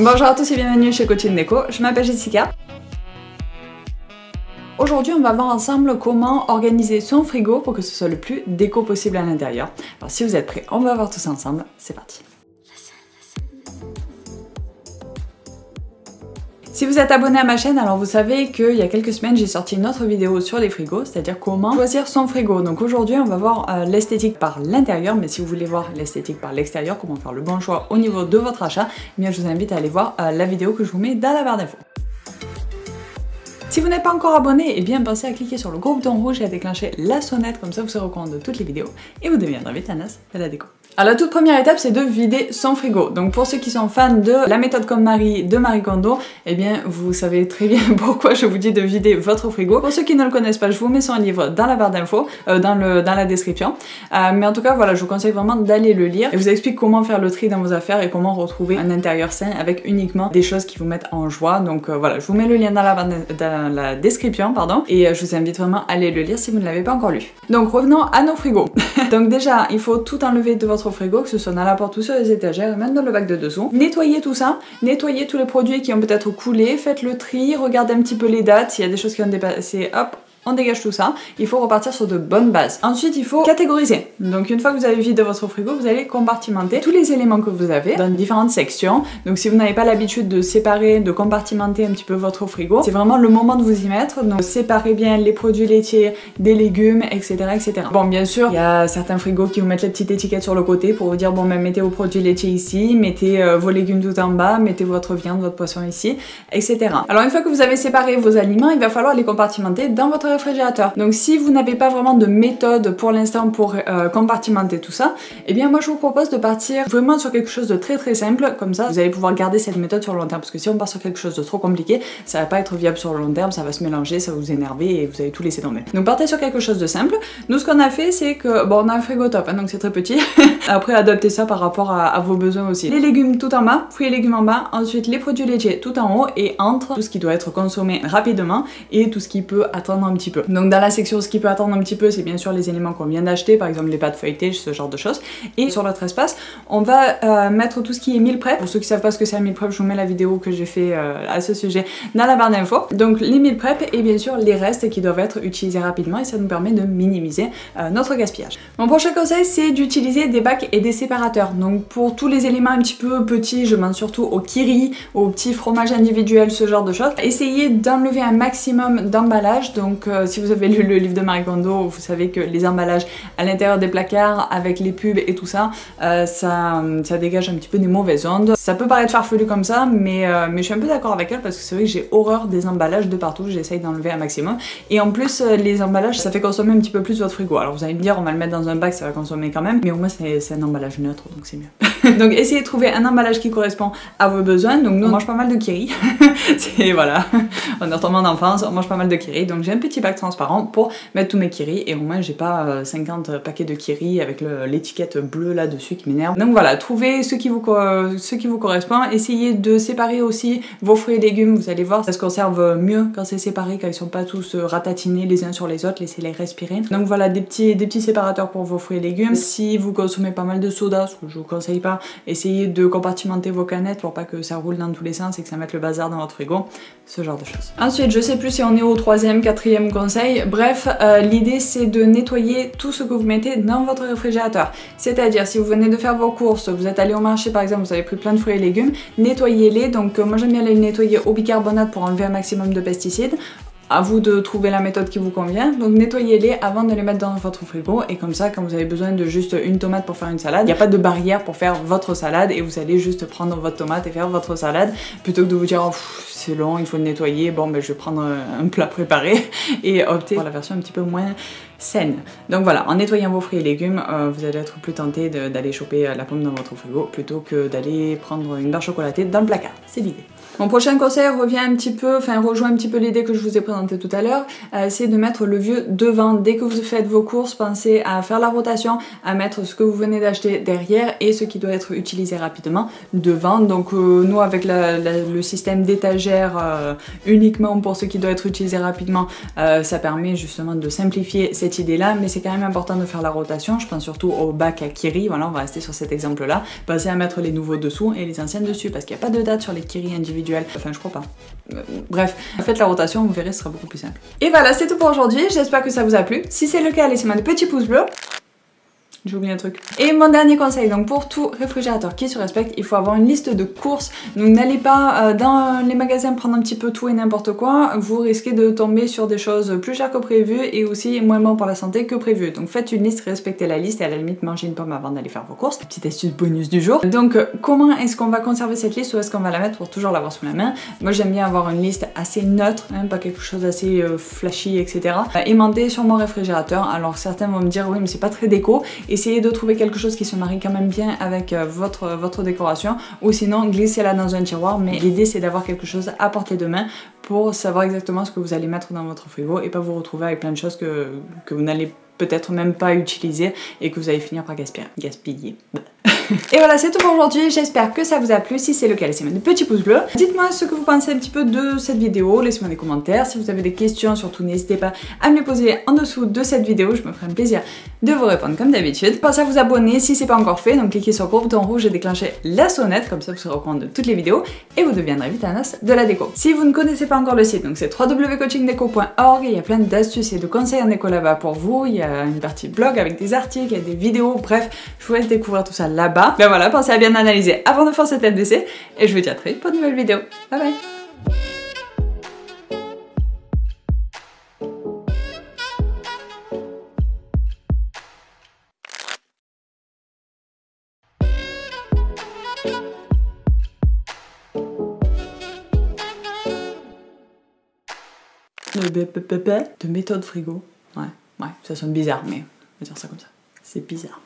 Bonjour à tous et bienvenue chez Coaching Déco, je m'appelle Jessica. Aujourd'hui, on va voir ensemble comment organiser son frigo pour que ce soit le plus déco possible à l'intérieur. Alors si vous êtes prêts, on va voir tout ça ensemble, c'est parti. Si vous êtes abonné à ma chaîne, alors vous savez qu'il y a quelques semaines j'ai sorti une autre vidéo sur les frigos, c'est-à-dire comment choisir son frigo. Donc aujourd'hui on va voir l'esthétique par l'intérieur, mais si vous voulez voir l'esthétique par l'extérieur, comment faire le bon choix au niveau de votre achat, eh bien je vous invite à aller voir la vidéo que je vous mets dans la barre d'infos. Si vous n'êtes pas encore abonné, eh bien pensez à cliquer sur le gros bouton rouge et à déclencher la sonnette, comme ça vous serez au courant de toutes les vidéos et vous deviendrez vite un as de la déco. Alors la toute première étape c'est de vider son frigo. Donc pour ceux qui sont fans de la méthode comme Marie de Marie Kondo, eh bien vous savez très bien pourquoi je vous dis de vider votre frigo. Pour ceux qui ne le connaissent pas, je vous mets son livre dans la barre d'infos, dans la description. Mais en tout cas voilà, je vous conseille vraiment d'aller le lire. Et vous explique comment faire le tri dans vos affaires et comment retrouver un intérieur sain avec uniquement des choses qui vous mettent en joie. Donc voilà, je vous mets le lien dans la description, pardon. Et je vous invite vraiment à aller le lire si vous ne l'avez pas encore lu. Donc revenons à nos frigos. Donc déjà, il faut tout enlever de votre frigo, que ce soit dans la porte ou sur les étagères, même dans le bac de dessous. Nettoyez tout ça, nettoyez tous les produits qui ont peut-être coulé, faites le tri, regardez un petit peu les dates, s'il y a des choses qui ont dépassé, hop, on dégage tout ça. Il faut repartir sur de bonnes bases. Ensuite, il faut catégoriser. Donc une fois que vous avez vidé votre frigo, vous allez compartimenter tous les éléments que vous avez dans différentes sections. Donc si vous n'avez pas l'habitude de séparer, de compartimenter un petit peu votre frigo, c'est vraiment le moment de vous y mettre. Donc séparez bien les produits laitiers, des légumes, etc., etc. Bon, bien sûr, il y a certains frigos qui vous mettent la petite étiquette sur le côté pour vous dire, bon, ben, mettez vos produits laitiers ici, mettez vos légumes tout en bas, mettez votre viande, votre poisson ici, etc. Alors une fois que vous avez séparé vos aliments, il va falloir les compartimenter dans votre réfrigérateur. Donc si vous n'avez pas vraiment de méthode pour l'instant pour compartimenter tout ça, eh bien moi je vous propose de partir vraiment sur quelque chose de très très simple, comme ça vous allez pouvoir garder cette méthode sur le long terme, parce que si on part sur quelque chose de trop compliqué, ça va pas être viable sur le long terme, ça va se mélanger, ça va vous énerver et vous allez tout laisser tomber. Donc partez sur quelque chose de simple. Nous ce qu'on a fait c'est que, bon on a un frigo top, hein, donc c'est très petit, après adaptez ça par rapport à vos besoins aussi. Les légumes tout en bas, fruits et légumes en bas, ensuite les produits laitiers tout en haut et entre tout ce qui doit être consommé rapidement et tout ce qui peut attendre un petit peu. Donc dans la section ce qui peut attendre un petit peu, c'est bien sûr les éléments qu'on vient d'acheter, par exemple les pâtes feuilletées, ce genre de choses. Et sur l'autre espace, on va mettre tout ce qui est meal prep. Pour ceux qui savent pas ce que c'est un meal prep, je vous mets la vidéo que j'ai fait à ce sujet dans la barre d'infos. Donc les meal prep et bien sûr les restes qui doivent être utilisés rapidement et ça nous permet de minimiser notre gaspillage. Mon prochain conseil c'est d'utiliser des bacs et des séparateurs. Donc pour tous les éléments un petit peu petits, je pense surtout au kiri, aux petits fromages individuels, ce genre de choses. Essayez d'enlever un maximum d'emballage. Donc si vous avez lu le livre de Marie Kondo, vous savez que les emballages à l'intérieur des placards avec les pubs et tout ça, ça dégage un petit peu des mauvaises ondes. Ça peut paraître farfelu comme ça, mais je suis un peu d'accord avec elle parce que c'est vrai que j'ai horreur des emballages de partout, j'essaye d'enlever un maximum. Et en plus, les emballages, ça fait consommer un petit peu plus votre frigo. Alors vous allez me dire, on va le mettre dans un bac, ça va consommer quand même, mais au moins c'est un emballage neutre, donc c'est mieux. Donc essayez de trouver un emballage qui correspond à vos besoins. Donc nous on mange pas mal de kiri, c'est voilà, on est retombé en enfance, on mange pas mal de kiri, donc j'ai un petit bac transparent pour mettre tous mes kiri et au moins j'ai pas 50 paquets de kiri avec l'étiquette bleue là dessus qui m'énerve. Donc voilà, trouvez ce qui vous correspond, essayez de séparer aussi vos fruits et légumes, vous allez voir ça se conserve mieux quand c'est séparé, quand ils sont pas tous ratatinés les uns sur les autres, laissez-les respirer. Donc voilà, des petits séparateurs pour vos fruits et légumes. Si vous consommez pas mal de soda, ce que je vous conseille pas, essayez de compartimenter vos canettes pour pas que ça roule dans tous les sens et que ça mette le bazar dans votre frigo, ce genre de choses. Ensuite, je sais plus si on est au 3e, 4e conseil, bref, l'idée c'est de nettoyer tout ce que vous mettez dans votre réfrigérateur. C'est-à-dire si vous venez de faire vos courses, vous êtes allé au marché par exemple, vous avez pris plein de fruits et légumes, nettoyez-les. Donc moi j'aime bien les nettoyer au bicarbonate pour enlever un maximum de pesticides. À vous de trouver la méthode qui vous convient, donc nettoyez-les avant de les mettre dans votre frigo et comme ça quand vous avez besoin de juste une tomate pour faire une salade, il n'y a pas de barrière pour faire votre salade et vous allez juste prendre votre tomate et faire votre salade plutôt que de vous dire oh, c'est long, il faut le nettoyer, bon ben je vais prendre un plat préparé et opter pour la version un petit peu moins saine. Donc voilà, en nettoyant vos fruits et légumes, vous allez être plus tenté d'aller choper la pomme dans votre frigo plutôt que d'aller prendre une barre chocolatée dans le placard, c'est l'idée. Mon prochain conseil revient un petit peu, enfin rejoint un petit peu l'idée que je vous ai présentée tout à l'heure, c'est de mettre le vieux devant. Dès que vous faites vos courses, pensez à faire la rotation, à mettre ce que vous venez d'acheter derrière et ce qui doit être utilisé rapidement devant. Donc nous avec le système d'étagère uniquement pour ce qui doit être utilisé rapidement, ça permet justement de simplifier cette idée-là, mais c'est quand même important de faire la rotation. Je pense surtout au bac à Kiri, voilà, on va rester sur cet exemple-là. Pensez à mettre les nouveaux dessous et les anciennes dessus, parce qu'il n'y a pas de date sur les Kiri individuels. Enfin, je crois pas. Bref, faites la rotation, vous verrez, ce sera beaucoup plus simple. Et voilà, c'est tout pour aujourd'hui. J'espère que ça vous a plu. Si c'est le cas, laissez-moi des petits pouces bleus. J'ai oublié un truc. Et mon dernier conseil, donc pour tout réfrigérateur qui se respecte, il faut avoir une liste de courses. Donc n'allez pas dans les magasins prendre un petit peu tout et n'importe quoi. Vous risquez de tomber sur des choses plus chères que prévu et aussi moins bon pour la santé que prévu. Donc faites une liste, respectez la liste et à la limite mangez une pomme avant d'aller faire vos courses. Petite astuce bonus du jour. Donc comment est-ce qu'on va conserver cette liste ou est-ce qu'on va la mettre pour toujours l'avoir sous la main? Moi j'aime bien avoir une liste assez neutre, hein, pas quelque chose assez flashy, etc. Aimantée sur mon réfrigérateur. Alors certains vont me dire oui mais c'est pas très déco. Essayez de trouver quelque chose qui se marie quand même bien avec votre décoration ou sinon glissez-la dans un tiroir, mais l'idée c'est d'avoir quelque chose à portée de main pour savoir exactement ce que vous allez mettre dans votre frigo et pas vous retrouver avec plein de choses que vous n'allez peut-être même pas utiliser et que vous allez finir par gaspiller. Et voilà, c'est tout pour aujourd'hui, j'espère que ça vous a plu. Si c'est le cas, laissez-moi des petits pouces bleus. Dites-moi ce que vous pensez un petit peu de cette vidéo, laissez-moi des commentaires. Si vous avez des questions, surtout n'hésitez pas à me les poser en dessous de cette vidéo, je me ferai un plaisir de vous répondre comme d'habitude. Pensez à vous abonner si c'est pas encore fait, donc cliquez sur le gros bouton rouge et déclenchez la sonnette, comme ça vous serez au courant de toutes les vidéos et vous deviendrez vite un as de la déco. Si vous ne connaissez pas encore le site, donc c'est www.coachingdeco.org, il y a plein d'astuces et de conseils en déco là-bas pour vous, il y a une partie blog avec des articles, il y a des vidéos, bref, je vous laisse découvrir tout ça là-bas. Ben voilà, pensez à bien analyser avant de faire cette tête d'essai et je vous dis à très vite pour de nouvelles vidéos. Bye bye. De méthode frigo. Ouais, ça sonne bizarre, mais on va dire ça comme ça. C'est bizarre.